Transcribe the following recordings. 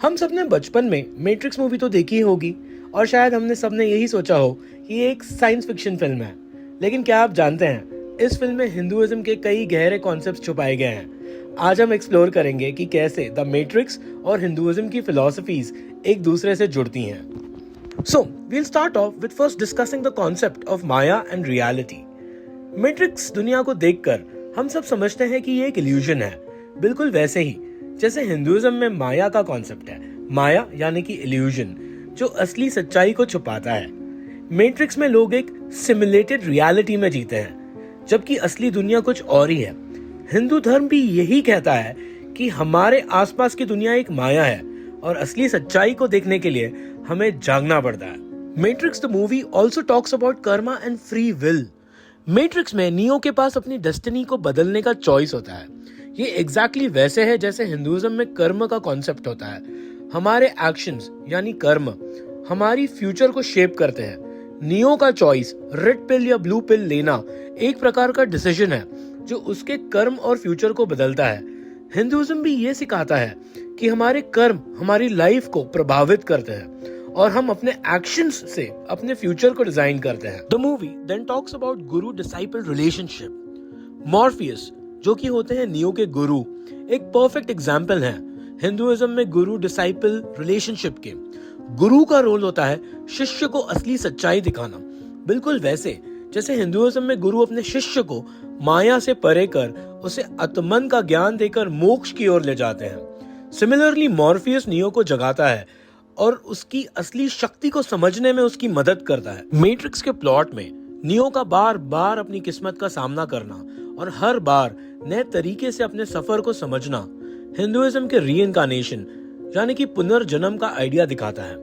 हम सबने बचपन में मैट्रिक्स मूवी तो देखी ही होगी और शायद हमने सबने यही सोचा हो कि ये एक साइंस फिक्शन फिल्म है। लेकिन क्या आप जानते हैं, इस फिल्म में हिंदुइज्म के कई गहरे कॉन्सेप्ट्स छुपाए गए हैं। आज हम एक्सप्लोर करेंगे कि कैसे द मैट्रिक्स और हिंदुइज्म की फिलॉसफीज एक दूसरे से जुड़ती हैं। So we'll start off with first discussing the concept of maya and reality. Matrix दुनिया को देखकर हम सब समझते हैं कि ये एक इल्यूजन है, बिल्कुल वैसे ही जैसे हिंदुइज्म में माया का कॉन्सेप्ट है। माया यानी कि इल्यूजन, जो असली सच्चाई को छुपाता है। मैट्रिक्स में लोग एक सिमुलेटेड रियलिटी में जीते हैं, जबकि असली दुनिया कुछ और ही है। हिंदू धर्म भी यही कहता है कि हमारे आसपास की दुनिया एक माया है और असली सच्चाई को देखने के लिए हमें जागना पड़ता है। Matrix the movie also talks about Karma and free will. Matrix में नियो के पास अपनी डेस्टिनी को बदलने का चॉइस होता है। ये एग्जैक्टली वैसे है जैसे हिंदुइज्म में कर्म का कॉन्सेप्ट होता है। हमारे एक्शंस यानी कर्म हमारी फ्यूचर को शेप करते हैं। नियो का चॉइस रेड पिल या ब्लू पिल लेना एक प्रकार का डिसीजन है जो उसके कर्म और फ्यूचर को बदलता है। हिंदुइज्म भी ये सिखाता है कि हमारे कर्म हमारी लाइफ को प्रभावित करते हैं और हम अपने एक्शंस से अपने फ्यूचर को डिजाइन करते हैं। The movie then talks about guru disciple relationship. Morpheus, जो कि होते हैं नियो के गुरु, एक परफेक्ट एग्जाम्पल है हिंदुइज्म में गुरु डिसाइपल रिलेशनशिप के। गुरु का रोल होता है शिष्य को असली सच्चाई दिखाना, बिल्कुल वैसे जैसे हिंदुइज्म में गुरु अपने शिष्य को माया से परे कर उसे आत्मन का ज्ञान देकर मोक्ष की ओर ले जाते हैं। सिमिलरली मॉर्फियस नियो को जगाता है और उसकी असली शक्ति को समझने में उसकी मदद करता है। मैट्रिक्स के प्लॉट में नियो का बार बार अपनी किस्मत का सामना करना और हर बार नए तरीके से अपने सफर को समझना हिंदुइज्म के रीइंकार्नेशन यानी कि पुनर्जन्म का आइडिया दिखाता है।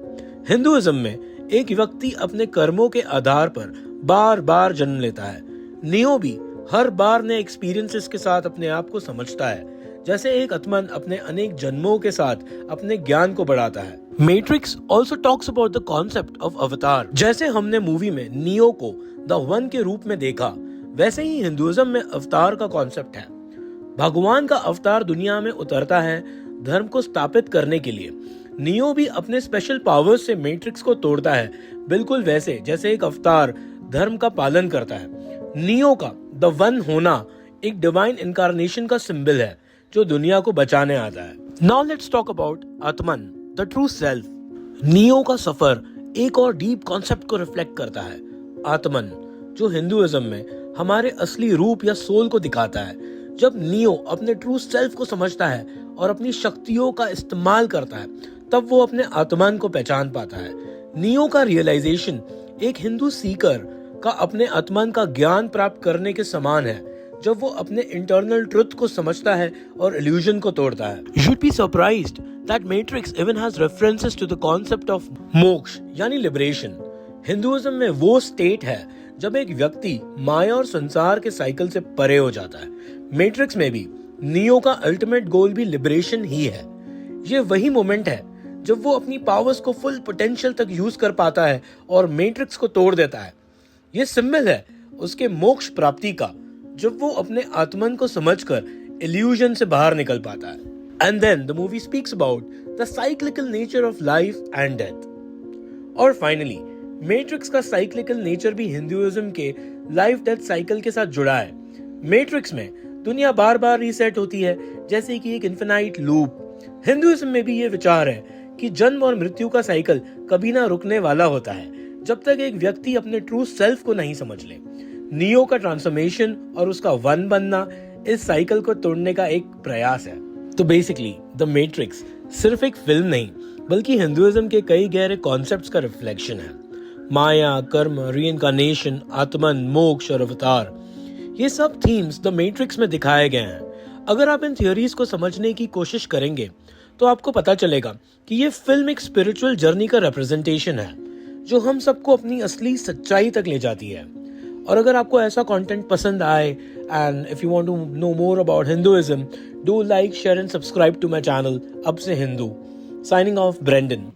हिंदुइज्म में एक व्यक्ति अपने कर्मों के आधार पर बार बार जन्म लेता है। नियो भी हर बार नए एक्सपीरियंसेस के साथ अपने आप को समझता है, जैसे एक आत्मन अपने अनेक जन्मों के साथ अपने ज्ञान को बढ़ाता है। Matrix also talks about the concept of अवतार। जैसे हमने मूवी में नियो को द वन के रूप में देखा, वैसे ही हिंदुइज्म में अवतार का कॉन्सेप्ट है। भगवान का अवतार दुनिया में उतरता है धर्म को स्थापित करने के लिए। नियो भी अपने स्पेशल पावर्स से मैट्रिक्स को तोड़ता है, बिल्कुल वैसे जैसे एक अवतार धर्म का पालन करता है। नियो का द वन होना एक डिवाइन इनकारनेशन का सिंबल है जो दुनिया को बचाने आता है। Now let's talk about Atman, the true self. Neo का सफर एक और डीप कॉन्सेप्ट को रिफ्लेक्ट करता है। आत्मन, जो हिंदुइज्म में हमारे असली रूप या सोल को दिखाता है। जब नियो अपने ट्रू सेल्फ को समझता है और अपनी शक्तियों का इस्तेमाल करता है, तब वो अपने आत्मन को पहचान पाता है। नियो का रियलाइजेशन एक हिंदू सीकर का अपने आत्मन का ज्ञान प्राप्त करने के समान है, जब वो अपने इंटरनल ट्रुथ को समझता है और इल्यूजन को तोड़ता है। You should be surprised that Matrix even has references to the concept of मोक्ष यानी लिबरेशन। हिंदुइज्म में वो स्टेट है जब एक व्यक्ति माया और संसार के साइकिल से परे हो जाता है। मैट्रिक्स में भी नियो का अल्टीमेट गोल भी लिबरेशन ही है। ये वही मोमेंट है जब वो अपनी पावर्स को फुल पोटेंशियल तक यूज कर पाता है और मैट्रिक्स को तोड़ देता है। ये सिंबल है उसके मोक्ष प्राप्ति का, जब वो अपने आत्मन को समझकर इल्यूजन से बाहर निकल पाता है। And then the movie speaks about the cyclical nature of life and death. और फाइनली मैट्रिक्स का साइक्लिकल नेचर भी हिंदुइज्म के लाइफ डेथ साइकिल के साथ जुड़ा है। मैट्रिक्स में दुनिया बार बार रीसेट होती है, जैसे कि एक इन्फिनाइट लूप। हिंदुइज्म में भी ये विचार है कि जन्म और मृत्यु का साइकिल कभी ना रुकने वाला होता है, जब तक एक व्यक्ति अपने ट्रू सेल्फ को नहीं समझ ले। नियो का ट्रांसफॉर्मेशन और उसका वन बनना इस साइकिल को तोड़ने का एक प्रयास है। तो बेसिकली द मैट्रिक्स सिर्फ एक फिल्म नहीं, बल्कि हिंदुइज्म के कई गहरे कॉन्सेप्ट्स का रिफ्लेक्शन है। माया, कर्म, रीइंकार्नेशन, आत्मन, मोक्ष और अवतार, ये सब थीम्स द मैट्रिक्स में दिखाए गए हैं। अगर आप इन थियोरीज को समझने की कोशिश करेंगे तो आपको पता चलेगा कि ये फिल्म एक स्पिरिचुअल जर्नी का रिप्रेजेंटेशन है, जो हम सबको अपनी असली सच्चाई तक ले जाती है। और अगर आपको ऐसा कंटेंट पसंद आए and if you want to know more about Hinduism, do like, share and subscribe to my channel Ab Se Hindu. Signing off, Brendon.